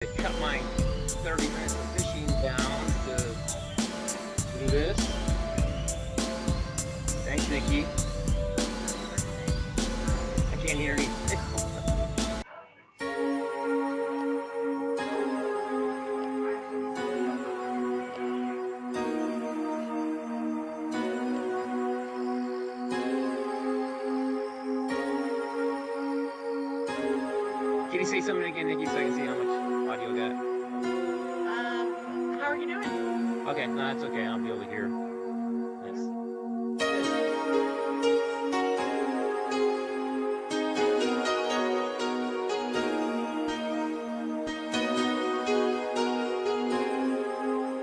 I cut my 30 minutes of fishing down to do this. Thanks, Nikki. I can't hear anything. Can you say something again, Nikki, so I can see how much audio we got? How are you doing? Okay, no, that's okay. I'll be able to hear. Thanks.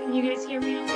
Can you guys hear me okay?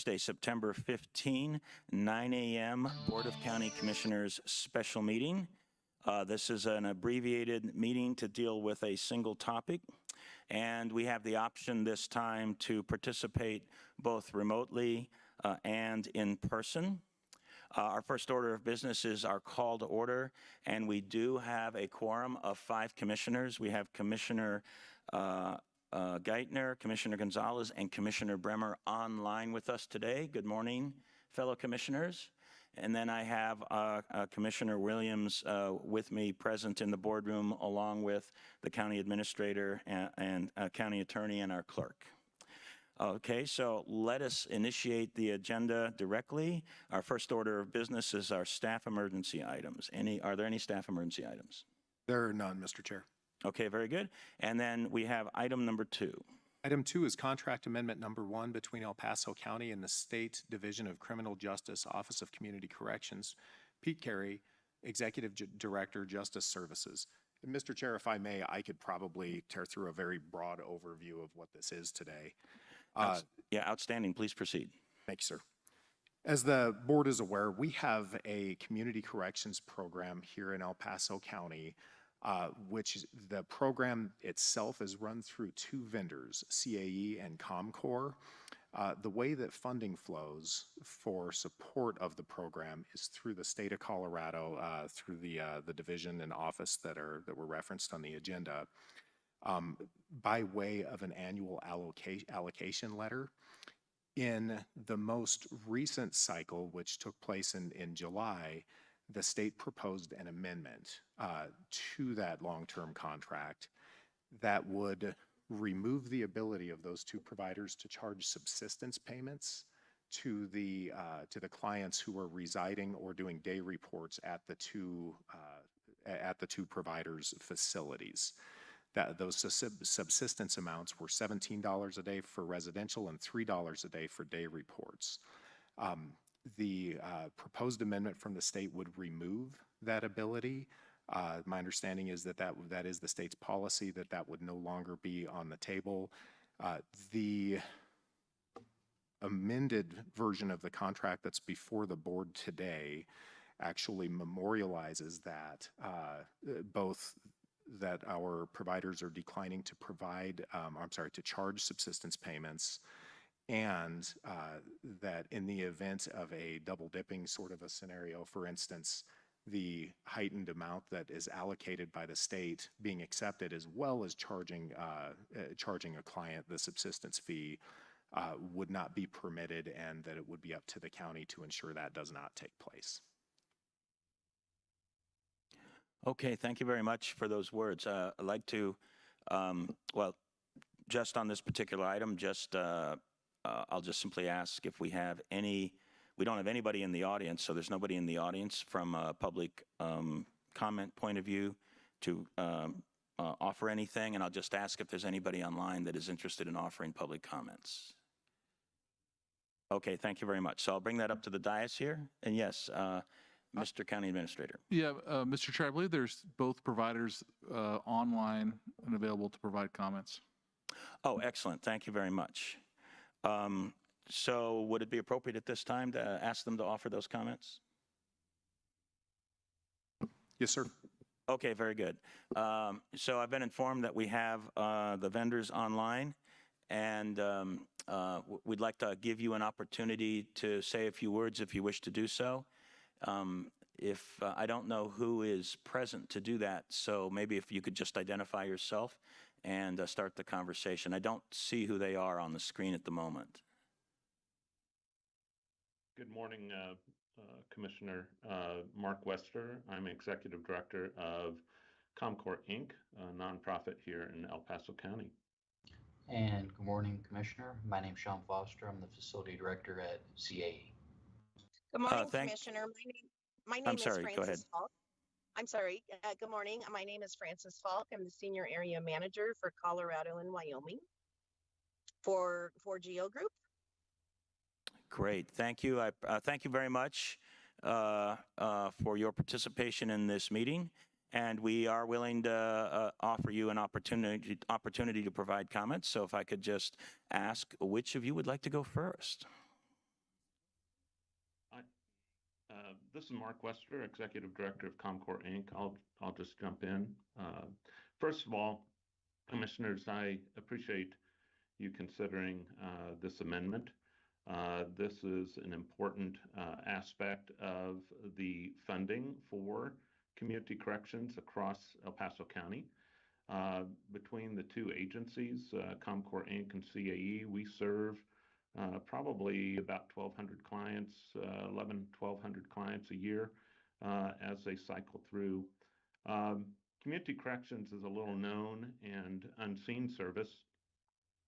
Thursday, September 15, 9 a.m. Board of County Commissioners special meeting. This is an abbreviated meeting to deal with a single topic, and we have the option this time to participate both remotely and in person. Our first order of business is our call to order, and we do have a quorum of 5 commissioners. We have Commissioner Geithner, Commissioner Gonzalez, and Commissioner Bremer online with us today. Good morning, fellow commissioners. And then I have Commissioner Williams with me present in the boardroom, along with the county administrator and county attorney and our clerk. Okay, so let us initiate the agenda directly. Our first order of business is our staff emergency items. Are there any staff emergency items? There are none, Mr. Chair. Okay, very good. And then we have item number 2. Item 2 is contract amendment number 1 between El Paso County and the State Division of Criminal Justice, Office of Community Corrections. Pete Carey, Executive Director, Justice Services. And Mr. Chair, if I may, I could probably tear through a very broad overview of what this is today. Yeah, outstanding. Please proceed. Thank you, sir. As the board is aware, we have a community corrections program here in El Paso County, which the program itself is run through 2 vendors, CAE and ComCore. The way that funding flows for support of the program is through the state of Colorado, through the division and office that were referenced on the agenda, by way of an annual allocation letter. In the most recent cycle, which took place in July, the state proposed an amendment to that long-term contract that would remove the ability of those 2 providers to charge subsistence payments to the clients who are residing or doing day reports at the two providers' facilities. Those subsistence amounts were $17 a day for residential and $3 a day for day reports. The proposed amendment from the state would remove that ability. My understanding is that is the state's policy, that would no longer be on the table. The amended version of the contract that's before the board today actually memorializes that, both that our providers are declining to to charge subsistence payments, and that in the event of a double dipping sort of a scenario, for instance, the heightened amount that is allocated by the state being accepted, as well as charging a client the subsistence fee, would not be permitted, and that it would be up to the county to ensure that does not take place. Okay, thank you very much for those words. I'd like to, well, just on this particular item, I'll just simply ask if we have any. We don't have anybody in the audience, so there's nobody in the audience from a public comment point of view to offer anything, and I'll just ask if there's anybody online that is interested in offering public comments. Okay, thank you very much. So I'll bring that up to the dais here, and yes, Mr. County Administrator. Yeah, Mr. Chair, I believe there's both providers online and available to provide comments. Oh, excellent. Thank you very much. So would it be appropriate at this time to ask them to offer those comments? Yes, sir. Okay, very good. So I've been informed that we have the vendors online, and we'd like to give you an opportunity to say a few words if you wish to do so. I don't know who is present to do that, so maybe if you could just identify yourself and start the conversation. I don't see who they are on the screen at the moment. Good morning, Commissioner. Mark Wester. I'm Executive Director of ComCore Inc., a nonprofit here in El Paso County. And good morning, Commissioner. My name is Sean Foster. I'm the Facility Director at CAE. Good morning, Commissioner. My name is Frances Falk. I'm sorry. Good morning. My name is Frances Falk. I'm the Senior Area Manager for Colorado and Wyoming for Geo Group. Great. Thank you. Thank you very much for your participation in this meeting. And we are willing to offer you an opportunity to provide comments. So if I could just ask which of you would like to go first? This is Mark Wester, Executive Director of Comcor Inc. I'll just jump in. First of all, Commissioners, I appreciate you considering this amendment. This is an important aspect of the funding for community corrections across El Paso County. Between the two agencies, Comcor Inc. and CAE, we serve probably about 1,200 clients, 1,200 clients a year as they cycle through. Community corrections is a little known and unseen service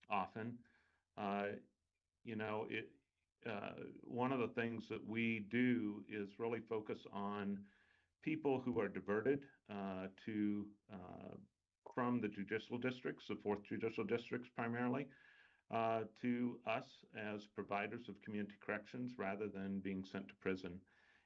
often. One of the things that we do is really focus on people who are diverted from the judicial districts, the 4th judicial districts primarily, to us as providers of community corrections rather than being sent to prison.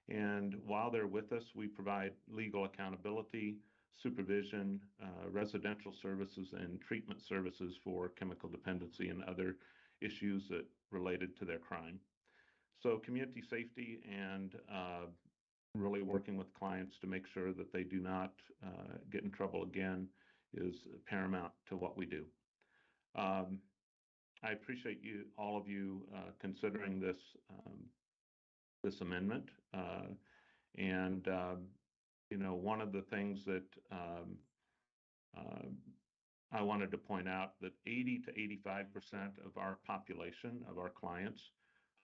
And while they're with us, we provide legal accountability, supervision, residential services, and treatment services for chemical dependency and other issues that related to their crime. So community safety and really working with clients to make sure that they do not get in trouble again is paramount to what we do. I appreciate all of you considering this amendment. One of the things that I wanted to point out that 80 to 85% of our population, of our clients,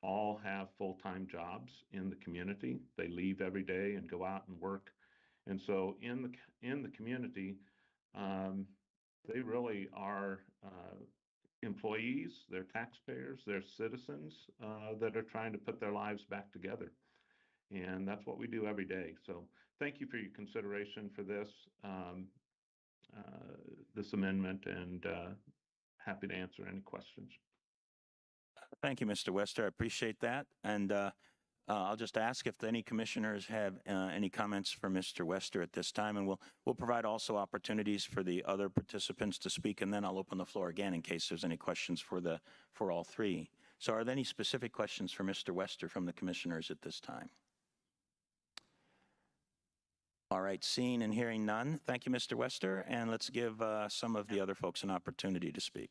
all have full-time jobs in the community. They leave every day and go out and work. And so in the community, they really are employees, they're taxpayers, they're citizens that are trying to put their lives back together. And that's what we do every day. So thank you for your consideration for this amendment, and happy to answer any questions. Thank you, Mr. Wester. I appreciate that. And I'll just ask if any commissioners have any comments for Mr. Wester at this time, and we'll provide also opportunities for the other participants to speak, and then I'll open the floor again in case there's any questions for all three. So are there any specific questions for Mr. Wester from the commissioners at this time? All right, seeing and hearing none, thank you, Mr. Wester, and let's give some of the other folks an opportunity to speak.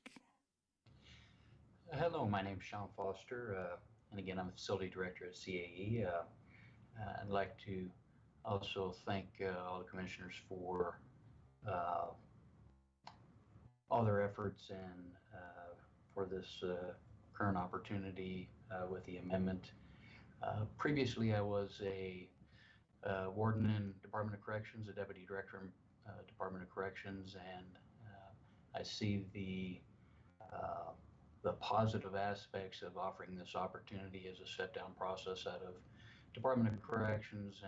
Hello, my name is Sean Foster, and again, I'm the Facility Director at CAE. I'd like to also thank all the commissioners for all their efforts and for this current opportunity with the amendment. Previously, I was a warden in Department of Corrections, a Deputy Director in Department of Corrections, and I see the positive aspects of offering this opportunity as a set-down process out of Department of Corrections,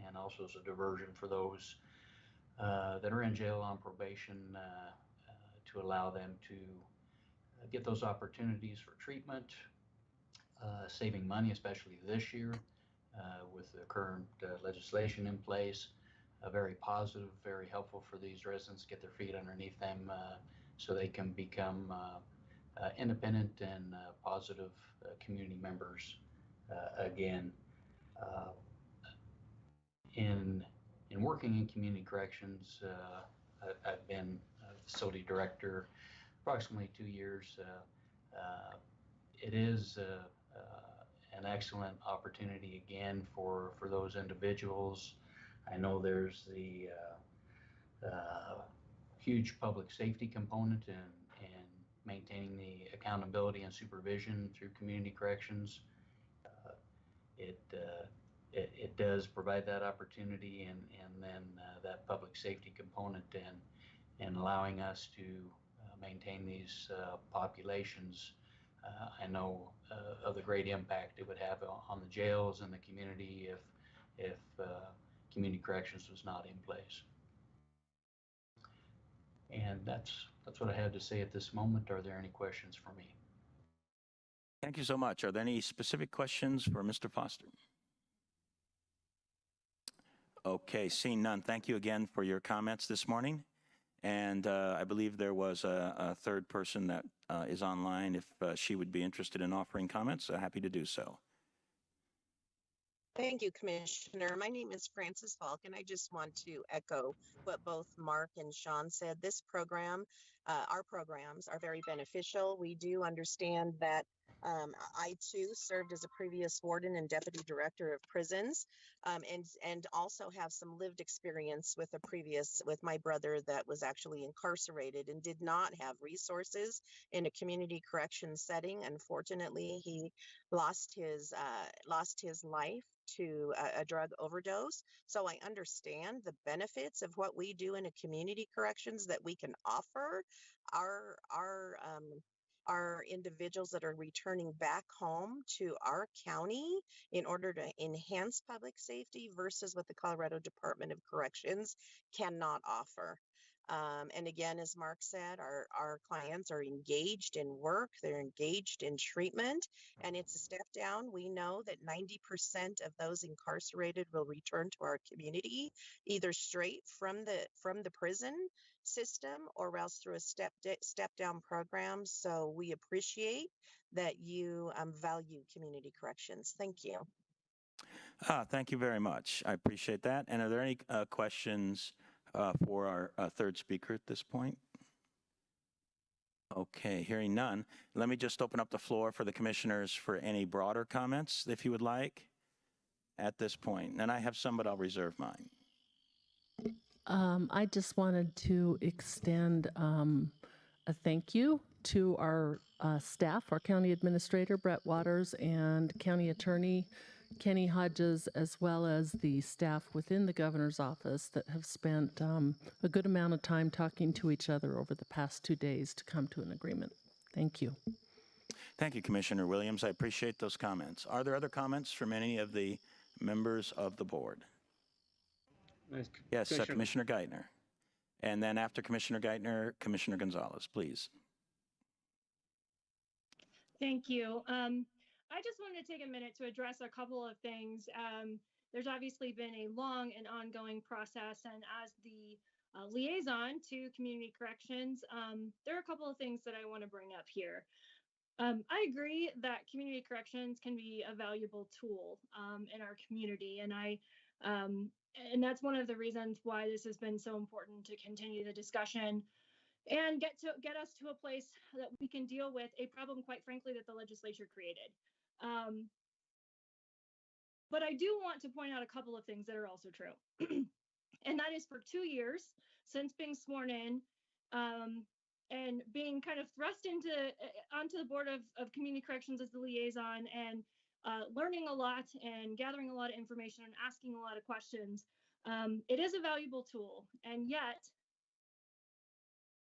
and also as a diversion for those that are in jail on probation, to allow them to get those opportunities for treatment, saving money, especially this year with the current legislation in place. Very positive, very helpful for these residents, get their feet underneath them so they can become independent and positive community members again. In working in community corrections, I've been a facility director approximately 2 years. It is an excellent opportunity again for those individuals. I know there's the huge public safety component and maintaining the accountability and supervision through community corrections. It does provide that opportunity, and then that public safety component and allowing us to maintain these populations. I know of the great impact it would have on the jails and the community if community corrections was not in place. And that's what I have to say at this moment. Are there any questions for me? Thank you so much. Are there any specific questions for Mr. Foster? Okay, seeing none, thank you again for your comments this morning. And I believe there was a third person that is online if she would be interested in offering comments. Happy to do so. Thank you, Commissioner. My name is Frances Falk, and I just want to echo what both Mark and Sean said. This program, our programs are very beneficial. We do understand that I too served as a previous warden and deputy director of prisons, and also have some lived experience with with my brother that was actually incarcerated and did not have resources in a community correction setting. Unfortunately, he lost his life to a drug overdose. So I understand the benefits of what we do in a community corrections that we can offer our our um, our individuals that are returning back home to our county in order to enhance public safety versus what the Colorado Department of Corrections cannot offer. And again, as Mark said, our clients are engaged in work, they're engaged in treatment, and it's a step down. We know that 90% of those incarcerated will return to our community, either straight from the prison system or else through a step down program. So we appreciate that you value community corrections. Thank you. Thank you very much. I appreciate that. And are there any questions for our third speaker at this point? Okay, hearing none. Let me just open up the floor for the commissioners for any broader comments, if you would like, at this point. And I have some, but I'll reserve mine. I just wanted to extend a thank you to our staff, our county administrator, Brett Waters, and county attorney, Kenny Hodges, as well as the staff within the governor's office that have spent a good amount of time talking to each other over the past 2 days to come to an agreement. Thank you. Thank you, Commissioner Williams. I appreciate those comments. Are there other comments from any of the members of the board? Yes, Commissioner Geithner. And then after Commissioner Geithner, Commissioner Gonzalez, please. Thank you. I just wanted to take a minute to address a couple of things. There's obviously been a long and ongoing process, and as the liaison to community corrections, there are a couple of things that I want to bring up here. I agree that community corrections can be a valuable tool in our community, and that's one of the reasons why this has been so important to continue the discussion and get us to a place that we can deal with a problem, quite frankly, that the legislature created. But I do want to point out a couple of things that are also true. And that is, for 2 years since being sworn in and being kind of thrust onto the board of community corrections as the liaison, and learning a lot and gathering a lot of information and asking a lot of questions, it is a valuable tool. And yet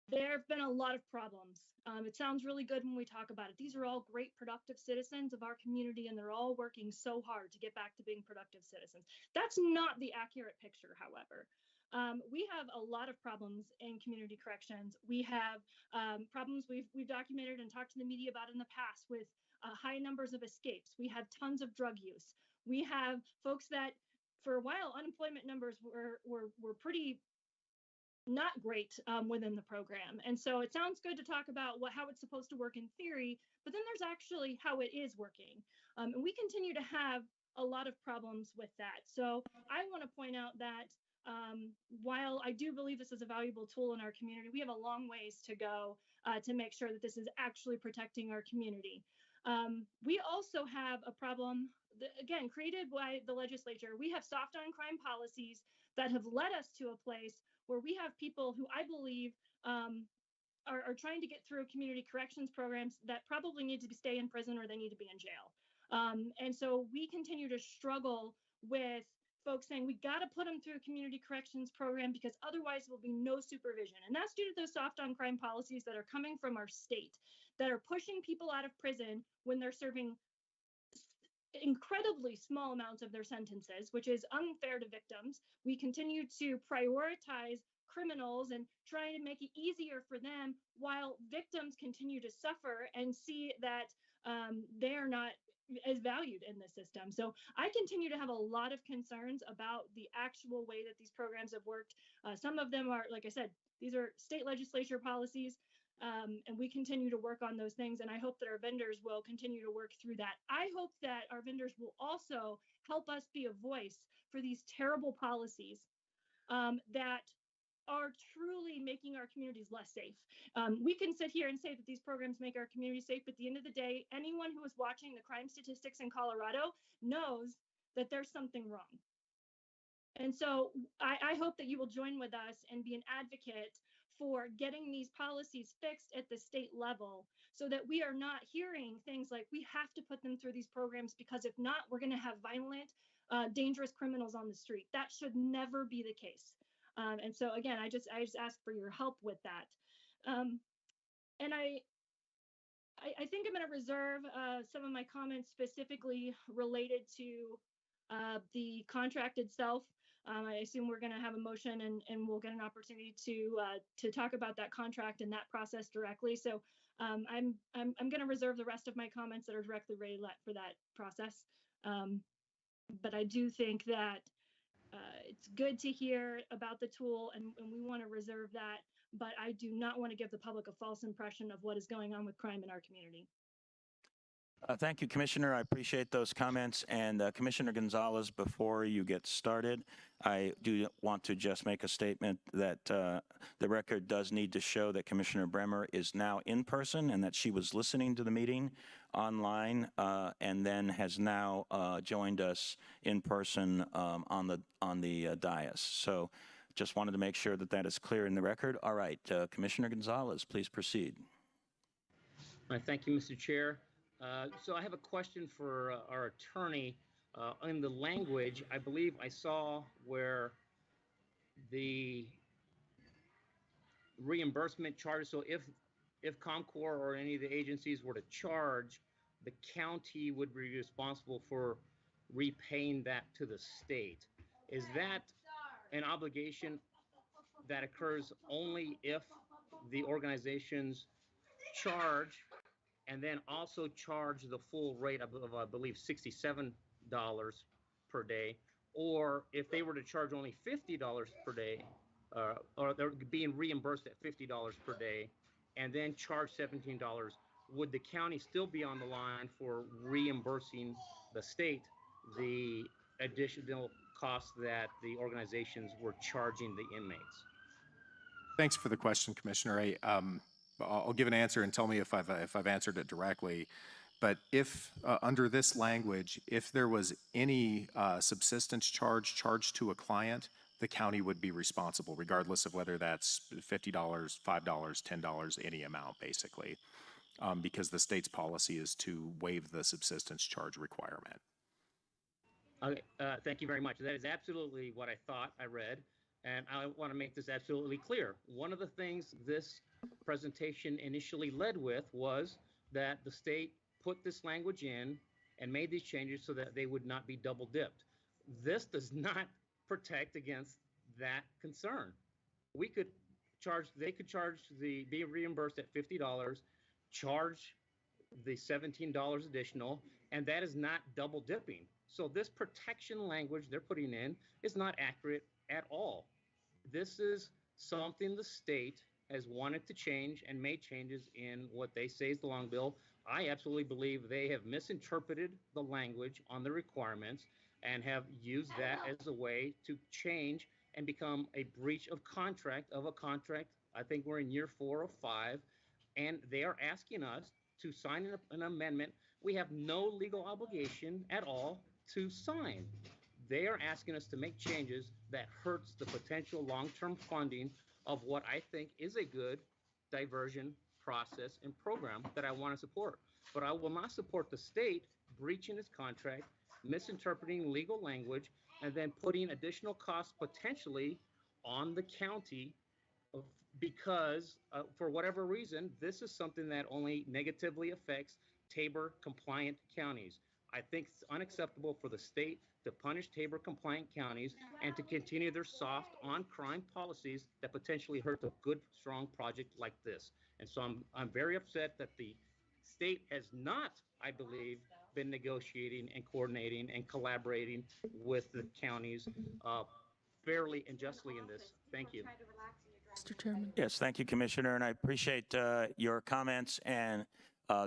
there have been a lot of problems. It sounds really good when we talk about it. These are all great, productive citizens of our community, and they're all working so hard to get back to being productive citizens. That's not the accurate picture, however. We have a lot of problems in community corrections. We have problems we've documented and talked to the media about in the past with high numbers of escapes. We have tons of drug use. We have folks that, for a while, unemployment numbers were pretty not great within the program. And so it sounds good to talk about how it's supposed to work in theory, but then there's actually how it is working. And we continue to have a lot of problems with that. So I want to point out that while I do believe this is a valuable tool in our community, we have a long ways to go to make sure that this is actually protecting our community. We also have a problem, again, created by the legislature. We have soft on crime policies that have led us to a place where we have people who I believe are trying to get through community corrections programs that probably need to stay in prison or they need to be in jail. And so we continue to struggle with folks saying we got to put them through a community corrections program because otherwise there will be no supervision. And that's due to those soft on crime policies that are coming from our state that are pushing people out of prison when they're serving incredibly small amounts of their sentences, which is unfair to victims. We continue to prioritize criminals and try to make it easier for them while victims continue to suffer and see that they're not as valued in the system. So I continue to have a lot of concerns about the actual way that these programs have worked. Some of them are, like I said, these are state legislature policies. And we continue to work on those things. And I hope that our vendors will continue to work through that. I hope that our vendors will also help us be a voice for these terrible policies that are truly making our communities less safe. We can sit here and say that these programs make our community safe, but at the end of the day, anyone who is watching the crime statistics in Colorado knows that there's something wrong. And so I hope that you will join with us and be an advocate for getting these policies fixed at the state level so that we are not hearing things like we have to put them through these programs, because if not, we're going to have violent, dangerous criminals on the street. That should never be the case. And so again, I just ask for your help with that. And I think I'm going to reserve some of my comments specifically related to the contract itself. I assume we're going to have a motion and we'll get an opportunity to talk about that contract and that process directly. So I'm going to reserve the rest of my comments that are directly related for that process. But I do think that it's good to hear about the tool, and we want to reserve that. But I do not want to give the public a false impression of what is going on with crime in our community. Thank you, Commissioner. I appreciate those comments. And Commissioner Gonzalez, before you get started, I do want to just make a statement that the record does need to show that Commissioner Bremer is now in person and that she was listening to the meeting online and then has now joined us in person on the dais. So just wanted to make sure that that is clear in the record. All right, Commissioner Gonzalez, please proceed. All right, thank you, Mr. Chair. So I have a question for our attorney. In the language, I believe I saw where the reimbursement charge, so if ComCorp or any of the agencies were to charge, the county would be responsible for repaying that to the state. Is that an obligation that occurs only if the organizations charge and then also charge the full rate of I believe, $67 per day, or if they were to charge only $50 per day, or they're being reimbursed at $50 per day, and then charge $17, would the county still be on the line for reimbursing the state the additional costs that the organizations were charging the inmates? Thanks for the question, Commissioner. I'll give an answer and tell me if I've answered it directly. But if under this language, if there was any subsistence charged to a client, the county would be responsible, regardless of whether that's $50, $5, $10, any amount, basically, because the state's policy is to waive the subsistence charge requirement. Okay, thank you very much. That is absolutely what I thought I read, and I want to make this absolutely clear. One of the things this presentation initially led with was that the state put this language in and made these changes so that they would not be double dipped. This does not protect against that concern. They could be reimbursed at $50, charge the $17 additional, and that is not double dipping. So this protection language they're putting in is not accurate at all. This is something the state has wanted to change and made changes in what they say is the long bill. I absolutely believe they have misinterpreted the language on the requirements and have used that as a way to change and become a breach of a contract. I think we're in year 4 of 5, and they are asking us to sign an amendment we have no legal obligation at all to sign. They are asking us to make changes that hurts the potential long-term funding of what I think is a good diversion process and program that I want to support. But I will not support the state breaching its contract, misinterpreting legal language, and then putting additional costs potentially on the county because for whatever reason, this is something that only negatively affects Tabor compliant counties. I think it's unacceptable for the state to punish Tabor compliant counties and to continue their soft on crime policies that potentially hurt a good, strong project like this. And so I'm very upset that the state has not, I believe, been negotiating and coordinating and collaborating with the counties fairly and justly in this. Thank you. Mr. Chairman. Yes, thank you, Commissioner, and I appreciate your comments, and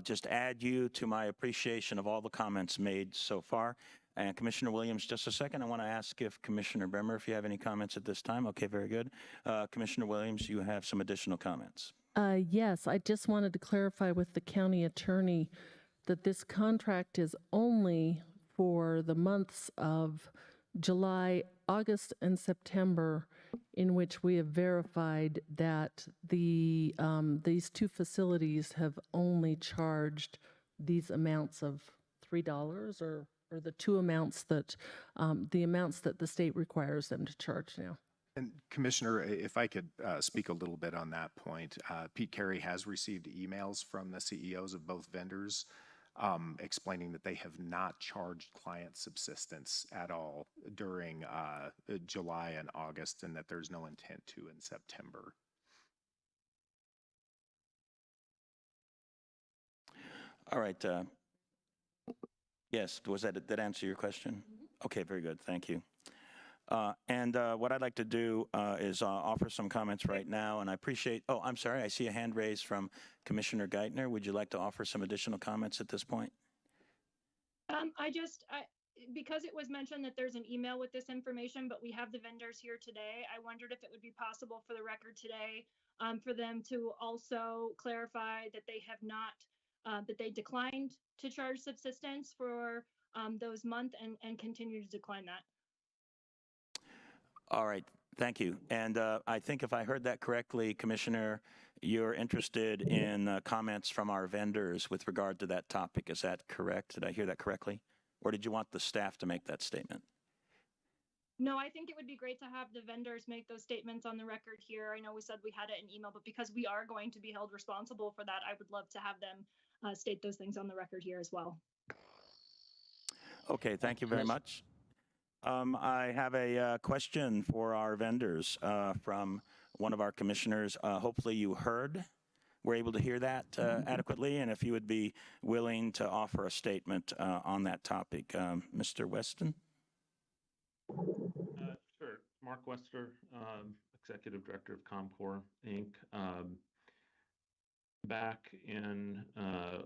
just add you to my appreciation of all the comments made so far. And Commissioner Williams, just a second, I want to ask if Commissioner Bremer, if you have any comments at this time. Okay, very good. Commissioner Williams, you have some additional comments. Yes, I just wanted to clarify with the county attorney that this contract is only for the months of July, August, and September, in which we have verified that these two facilities have only charged these amounts of $3, or the two amounts that the state requires them to charge now. And Commissioner, if I could speak a little bit on that point, Pete Carey has received emails from the CEOs of both vendors explaining that they have not charged client subsistence at all during July and August, and that there's no intent to in September. All right. Yes, did that answer your question? Okay, very good. Thank you. And what I'd like to do is offer some comments right now, and I appreciate, oh, I'm sorry, I see a hand raised from Commissioner Geithner. Would you like to offer some additional comments at this point? Because it was mentioned that there's an email with this information, but we have the vendors here today, I wondered if it would be possible for the record today for them to also clarify that they have not, that they declined to charge subsistence for those months and continue to decline that. All right, thank you. And I think if I heard that correctly, Commissioner, you're interested in comments from our vendors with regard to that topic. Is that correct? Did I hear that correctly? Or did you want the staff to make that statement? No, I think it would be great to have the vendors make those statements on the record here. I know we said we had it in email, but because we are going to be held responsible for that, I would love to have them state those things on the record here as well. Okay, thank you very much. I have a question for our vendors from one of our commissioners. Hopefully you were able to hear that adequately, and if you would be willing to offer a statement on that topic. Mr. Weston? Sure. Mark Wester, Executive Director of Comcor, Inc. Back in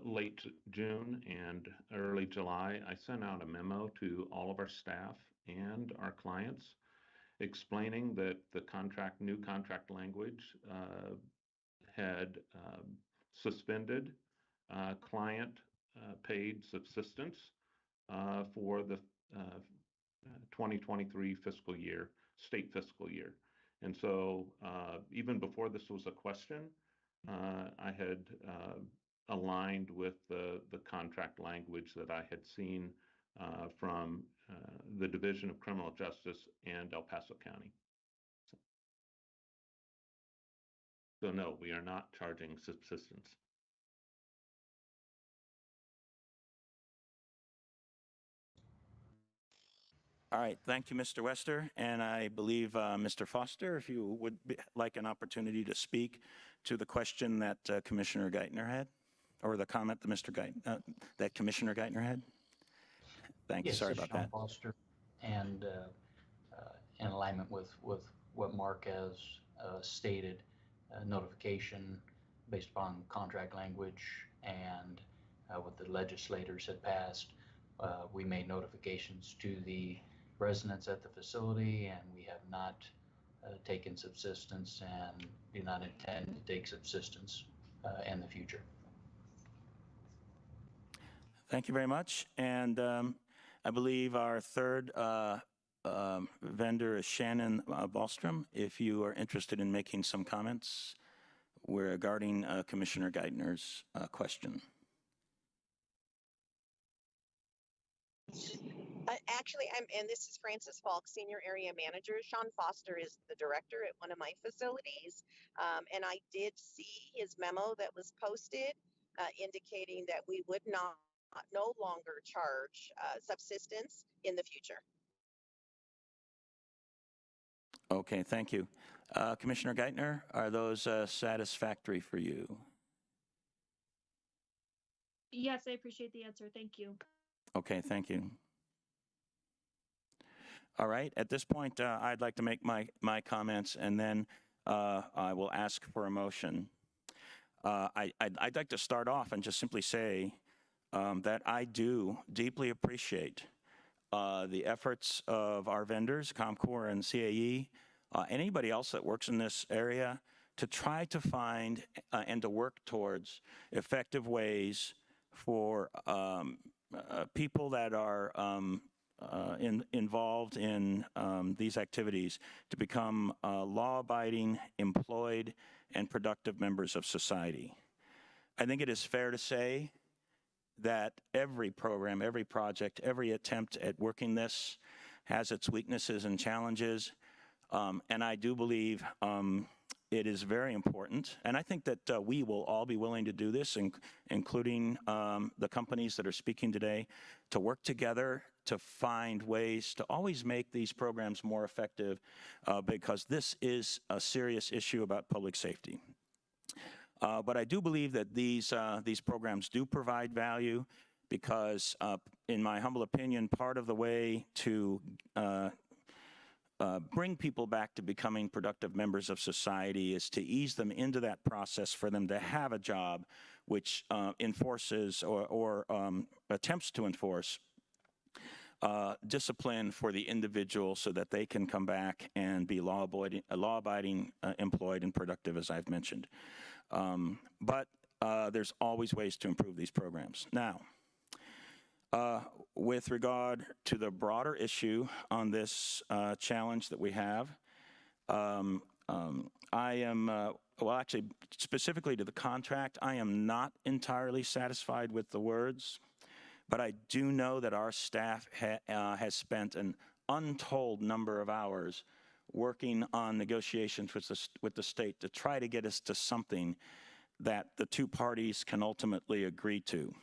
late June and early July, I sent out a memo to all of our staff and our clients explaining that the new contract language had suspended client paid subsistence for the 2023 fiscal year, state fiscal year. And so even before this was a question, I had aligned with the contract language that I had seen from the Division of Criminal Justice and El Paso County. So no, we are not charging subsistence. All right, thank you, Mr. Wester. And I believe, Mr. Foster, if you would like an opportunity to speak to the question that Commissioner Geithner had, or the comment that that Commissioner Geithner had. Thank you. Sorry about that. Foster, and in alignment with what Mark has stated, notification based upon contract language and what the legislators had passed. We made notifications to the residents at the facility, and we have not taken subsistence and do not intend to take subsistence in the future. Thank you very much. And I believe our third vendor is Shannon Ballstrom. If you are interested in making some comments regarding Commissioner Geithner's question. Actually, and this is Frances Falk, Senior Area Manager. Sean Foster is the director at one of my facilities. And I did see his memo that was posted indicating that we would no longer charge subsistence in the future. Okay, thank you. Commissioner Geithner, are those satisfactory for you? Yes, I appreciate the answer. Thank you. Okay, thank you. All right, at this point, I'd like to make my comments, and then I will ask for a motion. I'd like to start off and just simply say that I do deeply appreciate the efforts of our vendors, ComCorps and CAE, anybody else that works in this area, to try to find and to work towards effective ways for people that are involved in these activities to become law-abiding, employed, and productive members of society. I think it is fair to say that every program, every project, every attempt at working this has its weaknesses and challenges, and I do believe it is very important, and I think that we will all be willing to do this, including the companies that are speaking today, to work together to find ways to always make these programs more effective, because this is a serious issue about public safety. But I do believe that these programs do provide value because, in my humble opinion, part of the way to bring people back to becoming productive members of society is to ease them into that process for them to have a job which enforces or attempts to enforce discipline for the individual so that they can come back and be law-abiding, employed, and productive, as I've mentioned. But there's always ways to improve these programs. Now, with regard to the broader issue on this challenge that we have, I am, well, actually, specifically to the contract, I am not entirely satisfied with the words, but I do know that our staff has spent an untold number of hours working on negotiations with the state to try to get us to something that the two parties can ultimately agree to.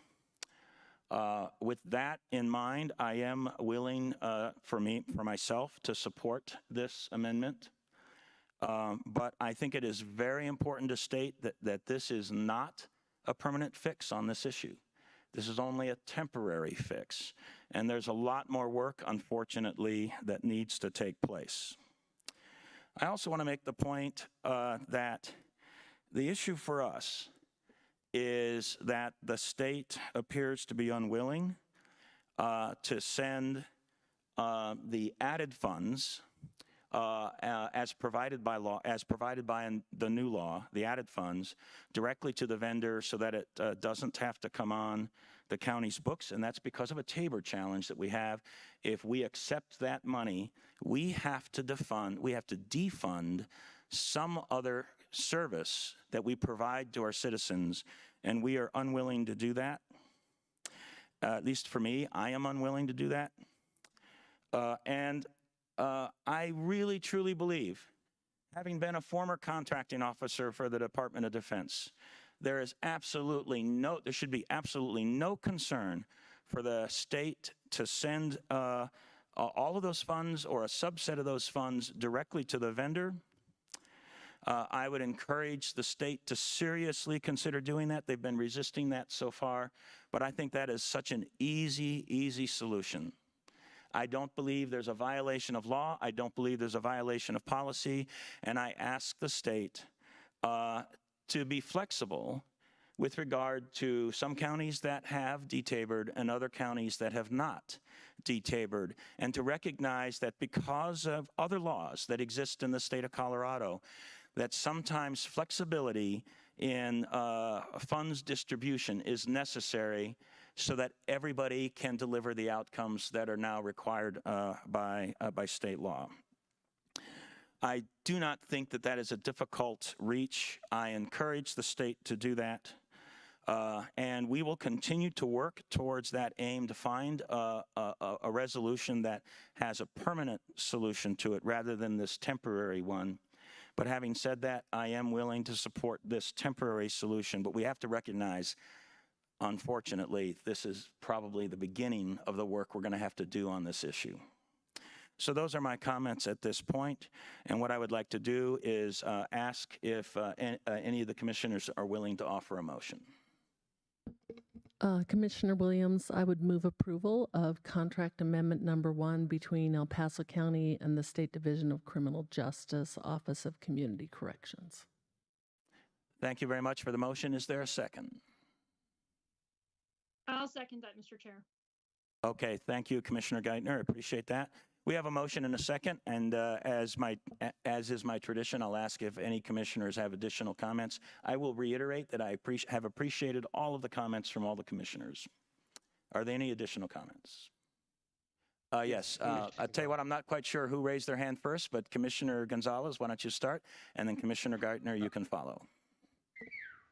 With that in mind, I am willing for myself to support this amendment. But I think it is very important to state that this is not a permanent fix on this issue. This is only a temporary fix. And there's a lot more work, unfortunately, that needs to take place. I also want to make the point that the issue for us is that the state appears to be unwilling to send the added funds as provided by law, as provided by the new law, the added funds, directly to the vendor so that it doesn't have to come on the county's books, and that's because of a Tabor challenge that we have. If we accept that money, we have to defund some other service that we provide to our citizens, and we are unwilling to do that. At least for me, I am unwilling to do that. I really, truly believe, having been a former contracting officer for the Department of Defense, there should be absolutely no concern for the state to send all of those funds or a subset of those funds directly to the vendor. I would encourage the state to seriously consider doing that. They've been resisting that so far, but I think that is such an easy solution. I don't believe there's a violation of law. I don't believe there's a violation of policy, and I ask the state to be flexible with regard to some counties that have detabored and other counties that have not detabored, and to recognize that because of other laws that exist in the state of Colorado, that sometimes flexibility in funds distribution is necessary so that everybody can deliver the outcomes that are now required by state law. I do not think that that is a difficult reach. I encourage the state to do that. And we will continue to work towards that aim to find a resolution that has a permanent solution to it rather than this temporary one. But having said that, I am willing to support this temporary solution, but we have to recognize, unfortunately, this is probably the beginning of the work we're going to have to do on this issue. So those are my comments at this point, and what I would like to do is ask if any of the commissioners are willing to offer a motion. Commissioner Williams, I would move approval of contract amendment number 1 between El Paso County and the State Division of Criminal Justice, Office of Community Corrections. Thank you very much for the motion. Is there a second? I'll second that, Mr. Chair. Okay, thank you, Commissioner Geithner. I appreciate that. We have a motion and a second, and as is my tradition, I'll ask if any commissioners have additional comments. I will reiterate that I have appreciated all of the comments from all the commissioners. Are there any additional comments? Yes, I'll tell you what, I'm not quite sure who raised their hand first, but Commissioner Gonzalez, why don't you start? And then Commissioner Geithner, you can follow.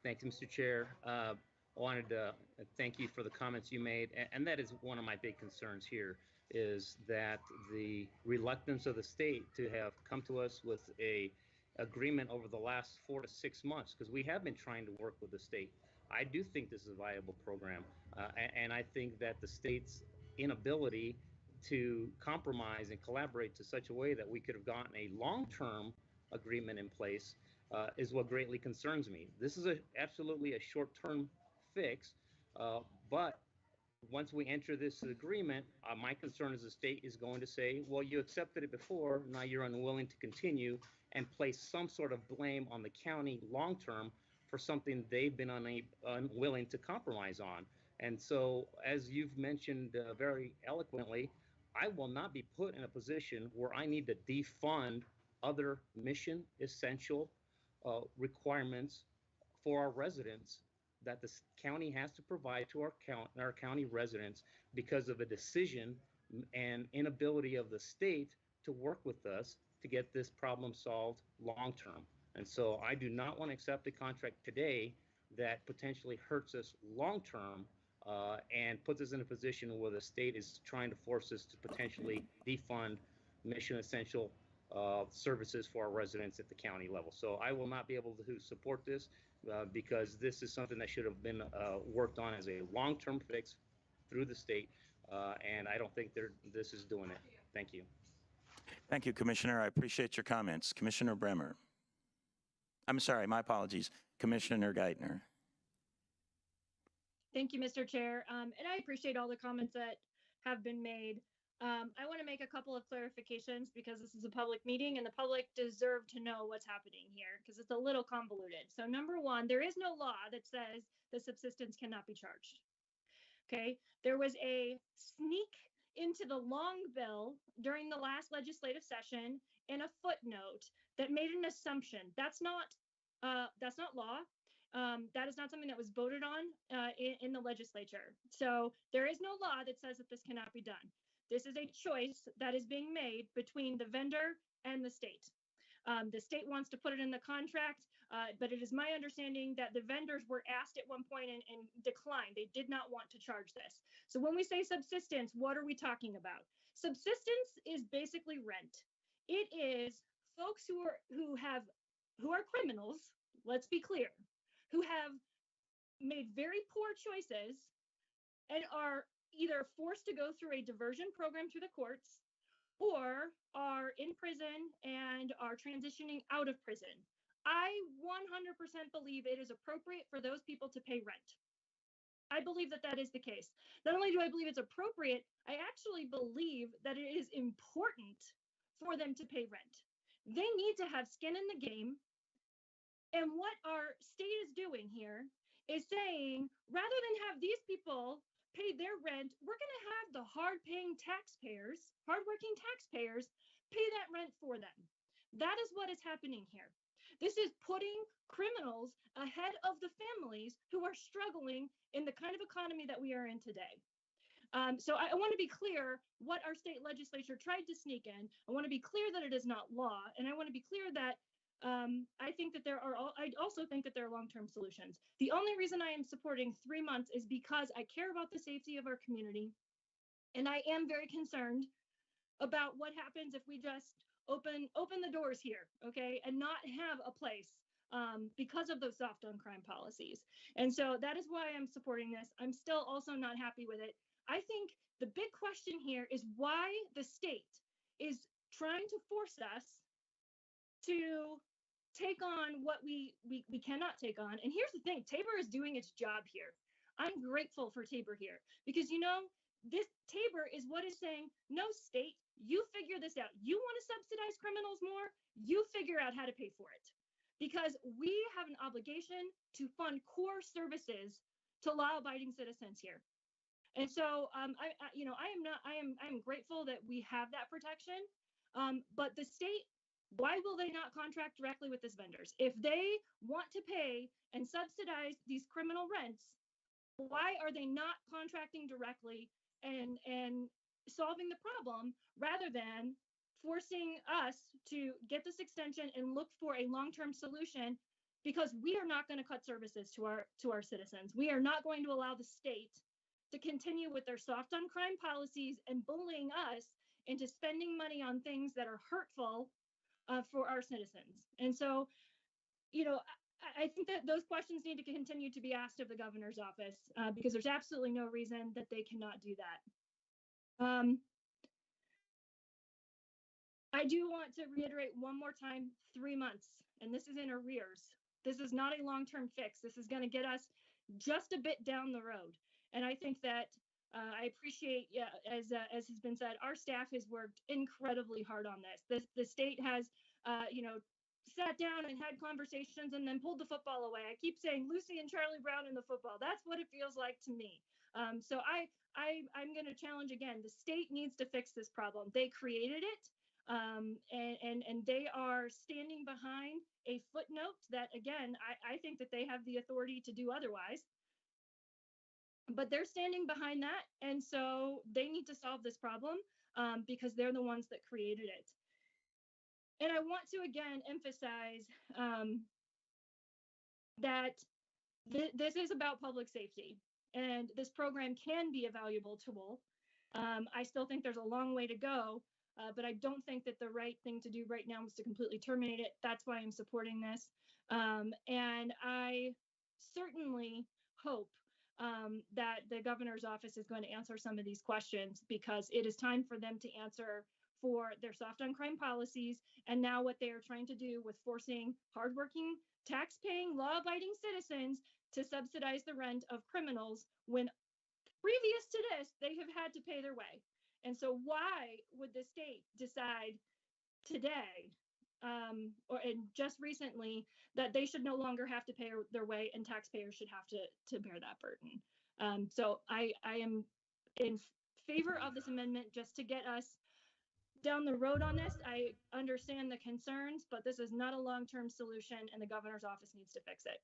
Thank you, Mr. Chair. I wanted to thank you for the comments you made, and that is one of my big concerns here, is that the reluctance of the state to have come to us with a agreement over the last 4 to 6 months, because we have been trying to work with the state. I do think this is a viable program, and I think that the state's inability to compromise and collaborate to such a way that we could have gotten a long-term agreement in place is what greatly concerns me. This is absolutely a short-term fix, but once we enter this agreement, my concern is the state is going to say, well, you accepted it before, now you're unwilling to continue, and place some sort of blame on the county long-term for something they've been unwilling to compromise on. And so, as you've mentioned very eloquently, I will not be put in a position where I need to defund other mission essential requirements for our residents that the county has to provide to our county residents because of a decision and inability of the state to work with us to get this problem solved long term. And so I do not want to accept a contract today that potentially hurts us long term and puts us in a position where the state is trying to force us to potentially defund mission essential services for our residents at the county level. So I will not be able to support this because this is something that should have been worked on as a long-term fix through the state, and I don't think this is doing it. Thank you. Thank you, Commissioner. I appreciate your comments. Commissioner Bremer. I'm sorry, my apologies. Commissioner Geithner. Thank you, Mr. Chair. And I appreciate all the comments that have been made. I want to make a couple of clarifications because this is a public meeting and the public deserve to know what's happening here because it's a little convoluted. So number one, there is no law that says the subsistence cannot be charged. Okay, there was a sneak into the long bill during the last legislative session in a footnote that made an assumption. That's not law. That is not something that was voted on in the legislature. So there is no law that says that this cannot be done. This is a choice that is being made between the vendor and the state. The state wants to put it in the contract, but it is my understanding that the vendors were asked at one point and declined. They did not want to charge this. So when we say subsistence, what are we talking about? Subsistence is basically rent. It is folks who are criminals, let's be clear, who have made very poor choices and are either forced to go through a diversion program through the courts or are in prison and are transitioning out of prison. I 100% believe it is appropriate for those people to pay rent. I believe that that is the case. Not only do I believe it's appropriate, I actually believe that it is important for them to pay rent. They need to have skin in the game. And what our state is doing here is saying, rather than have these people pay their rent, we're going to have the hard-working taxpayers pay that rent for them. That is what is happening here. This is putting criminals ahead of the families who are struggling in the kind of economy that we are in today. So I want to be clear what our state legislature tried to sneak in. I want to be clear that it is not law, and I want to be clear that I also think that there are long-term solutions. The only reason I am supporting 3 months is because I care about the safety of our community. And I am very concerned about what happens if we just open the doors here, okay, and not have a place because of those soft on crime policies. And so that is why I'm supporting this. I'm still also not happy with it. I think the big question here is why the state is trying to force us to take on what we cannot take on. And here's the thing, Tabor is doing its job here. I'm grateful for Tabor here because, you know, this Tabor is what is saying, no, state, you figure this out. You want to subsidize criminals more? You figure out how to pay for it. Because we have an obligation to fund core services to law-abiding citizens here. And so, I am grateful that we have that protection. But the state, why will they not contract directly with these vendors? If they want to pay and subsidize these criminal rents, why are they not contracting directly and solving the problem rather than forcing us to get this extension and look for a long-term solution? Because we are not going to cut services to our citizens. We are not going to allow the state to continue with their soft on crime policies and bullying us into spending money on things that are hurtful for our citizens. And so, you know, I think that those questions need to continue to be asked of the governor's office because there's absolutely no reason that they cannot do that. I do want to reiterate one more time, 3 months, and this is in arrears. This is not a long-term fix. This is going to get us just a bit down the road. And I think that I appreciate, as has been said, our staff has worked incredibly hard on this. The state has, sat down and had conversations and then pulled the football away. I keep saying Lucy and Charlie Brown in the football. That's what it feels like to me. So I'm going to challenge again. The state needs to fix this problem. They created it, and they are standing behind a footnote that, again, I think that they have the authority to do otherwise. But they're standing behind that, and so they need to solve this problem because they're the ones that created it. And I want to again emphasize that this is about public safety, and this program can be a valuable tool. I still think there's a long way to go, but I don't think that the right thing to do right now is to completely terminate it. That's why I'm supporting this. And I certainly hope that the governor's office is going to answer some of these questions, because it is time for them to answer for their soft on crime policies, and now what they are trying to do with forcing hardworking, tax-paying, law-abiding citizens to subsidize the rent of criminals when previous to this, they have had to pay their way. And so why would the state decide today and just recently that they should no longer have to pay their way and taxpayers should have to bear that burden? So I am in favor of this amendment just to get us down the road on this. I understand the concerns, but this is not a long-term solution, and the governor's office needs to fix it.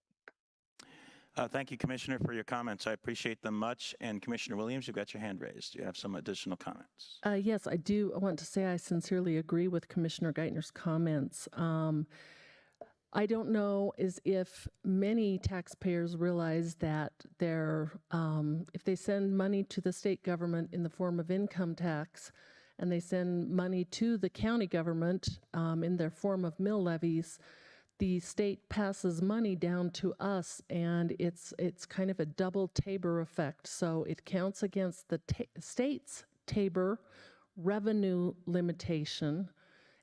Thank you, Commissioner, for your comments. I appreciate them much. And Commissioner Williams, you've got your hand raised. Do you have some additional comments? Yes, I do. I want to say I sincerely agree with Commissioner Geithner's comments. I don't know if many taxpayers realize that if they send money to the state government in the form of income tax, and they send money to the county government in their form of mill levies, the state passes money down to us, and it's kind of a double Tabor effect. So it counts against the state's Tabor revenue limitation,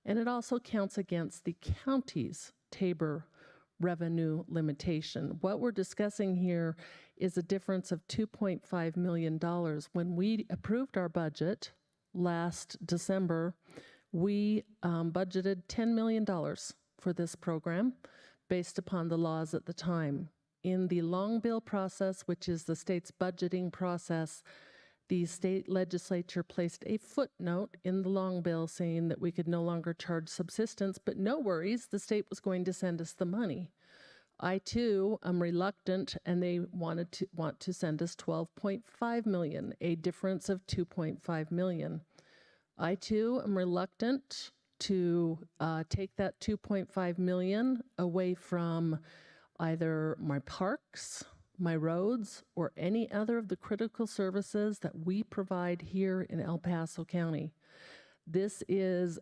and it also counts against the county's Tabor revenue limitation. What we're discussing here is a difference of $2.5 million. When we approved our budget last December, we budgeted $10 million for this program based upon the laws at the time. In the long bill process, which is the state's budgeting process, the state legislature placed a footnote in the long bill saying that we could no longer charge subsistence, but no worries, the state was going to send us the money. I too am reluctant, and they want to send us $12.5 million, a difference of $2.5 million. I too am reluctant to take that $2.5 million away from either my parks, my roads, or any other of the critical services that we provide here in El Paso County. This is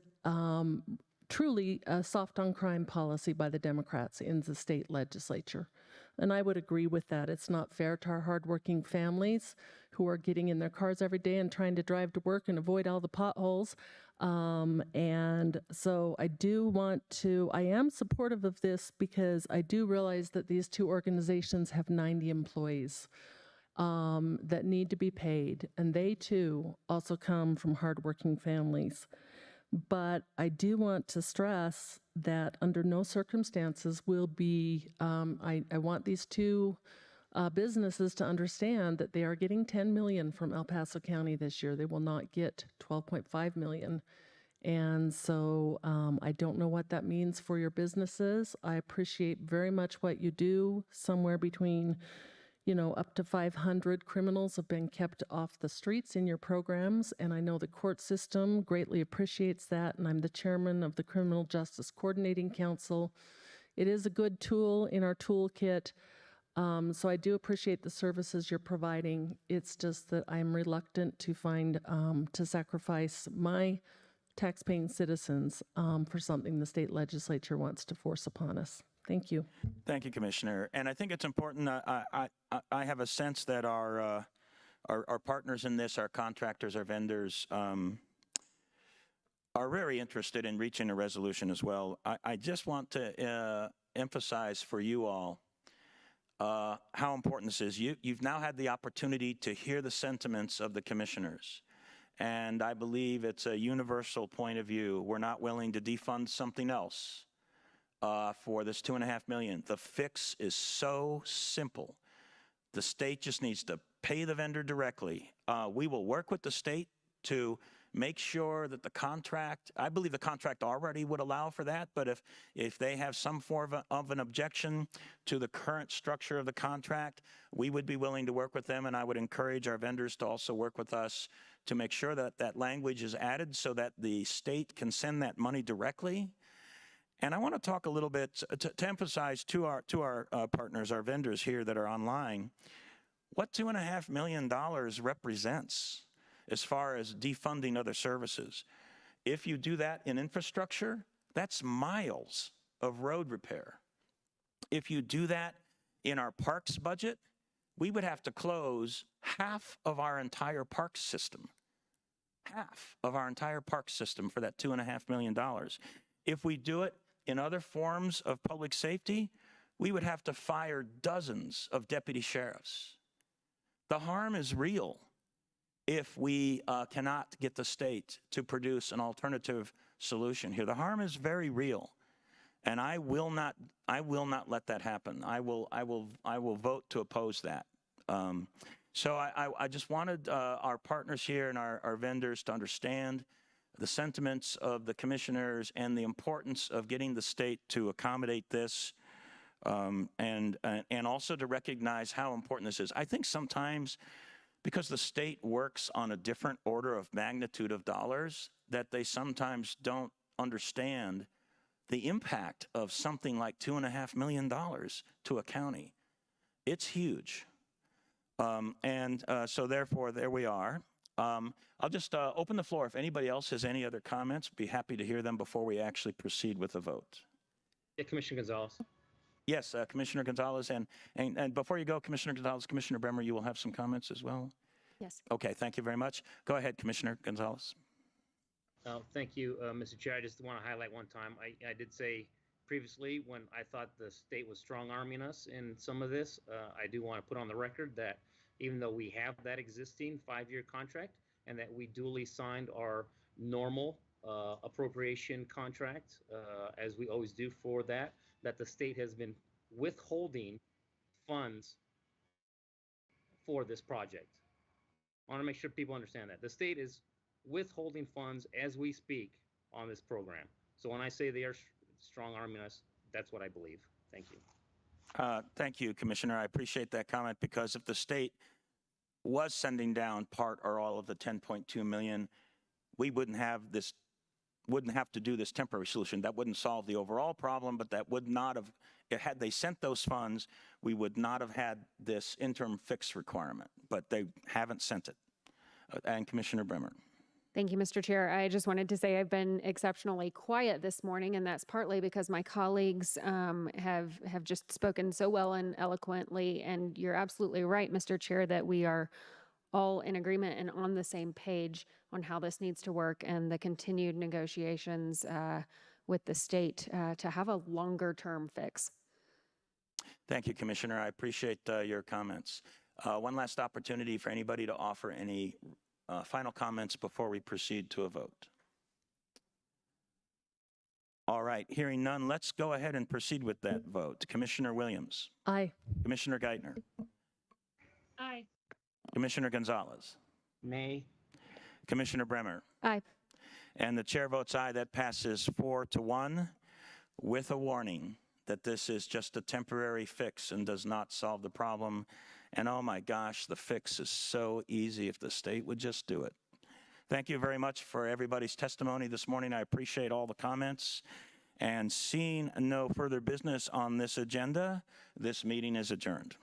truly a soft on crime policy by the Democrats in the state legislature. And I would agree with that. It's not fair to our hardworking families who are getting in their cars every day and trying to drive to work and avoid all the potholes. And so I am supportive of this because I do realize that these two organizations have 90 employees. that need to be paid, and they too also come from hardworking families. But I do want to stress that under no circumstances will be, I want these two businesses to understand that they are getting 10 million from El Paso County this year. They will not get 12.5 million. And so I don't know what that means for your businesses. I appreciate very much what you do. Somewhere between, up to 500 criminals have been kept off the streets in your programs, and I know the court system greatly appreciates that, and I'm the chairman of the Criminal Justice Coordinating Council. It is a good tool in our toolkit, so I do appreciate the services you're providing. It's just that I'm reluctant to sacrifice my taxpaying citizens for something the state legislature wants to force upon us. Thank you. Thank you, Commissioner. And I think it's important. I have a sense that our partners in this, our contractors, our vendors, are very interested in reaching a resolution as well. I just want to emphasize for you all how important this is. You've now had the opportunity to hear the sentiments of the commissioners. And I believe it's a universal point of view. We're not willing to defund something else for this $2.5 million. The fix is so simple. The state just needs to pay the vendor directly. We will work with the state to make sure that the contract, I believe the contract already would allow for that, but if they have some form of an objection to the current structure of the contract, we would be willing to work with them, and I would encourage our vendors to also work with us to make sure that that language is added so that the state can send that money directly. And I want to talk a little bit to emphasize to our partners, our vendors here that are online, what $2.5 million represents as far as defunding other services. If you do that in infrastructure, that's miles of road repair. If you do that in our parks budget, we would have to close half of our entire park system. Half of our entire park system for that $2.5 million. If we do it in other forms of public safety, we would have to fire dozens of deputy sheriffs. The harm is real if we cannot get the state to produce an alternative solution here. The harm is very real, and I will not let that happen. I will vote to oppose that. So I just wanted our partners here and our vendors to understand the sentiments of the commissioners and the importance of getting the state to accommodate this, and also to recognize how important this is. I think sometimes, because the state works on a different order of magnitude of dollars, that they sometimes don't understand the impact of something like $2.5 million to a county. It's huge. So therefore, there we are. I'll just open the floor. If anybody else has any other comments, be happy to hear them before we actually proceed with the vote. Yeah, Commissioner Gonzalez. Yes, Commissioner Gonzalez, and before you go, Commissioner Gonzalez, Commissioner Bremer, you will have some comments as well? Yes. Okay, thank you very much. Go ahead, Commissioner Gonzalez. Thank you, Mr. Chair. I just want to highlight one time. I did say previously when I thought the state was strong-arming us in some of this, I do want to put on the record that even though we have that existing 5-year contract and that we duly signed our normal appropriation contract, as we always do for that the state has been withholding funds for this project. I want to make sure people understand that. The state is withholding funds as we speak on this program. So when I say they are strong-arming us, that's what I believe. Thank you. Thank you, Commissioner. I appreciate that comment, because if the state was sending down part or all of the 10.2 million, we wouldn't have to do this temporary solution. That wouldn't solve the overall problem, but that would not have, had they sent those funds, we would not have had this interim fix requirement, but they haven't sent it. And Commissioner Bremer. Thank you, Mr. Chair. I just wanted to say I've been exceptionally quiet this morning, and that's partly because my colleagues have just spoken so well and eloquently. And you're absolutely right, Mr. Chair, that we are all in agreement and on the same page on how this needs to work and the continued negotiations with the state to have a longer term fix. Thank you, Commissioner. I appreciate your comments. One last opportunity for anybody to offer any final comments before we proceed to a vote. All right, hearing none, let's go ahead and proceed with that vote. Commissioner Williams. Aye. Commissioner Geithner. Aye. Commissioner Gonzalez. Nay. Commissioner Bremer. Aye. And the chair votes aye. That passes 4-1 with a warning that this is just a temporary fix and does not solve the problem. And oh my gosh, the fix is so easy if the state would just do it. Thank you very much for everybody's testimony this morning. I appreciate all the comments. And seeing no further business on this agenda, this meeting is adjourned.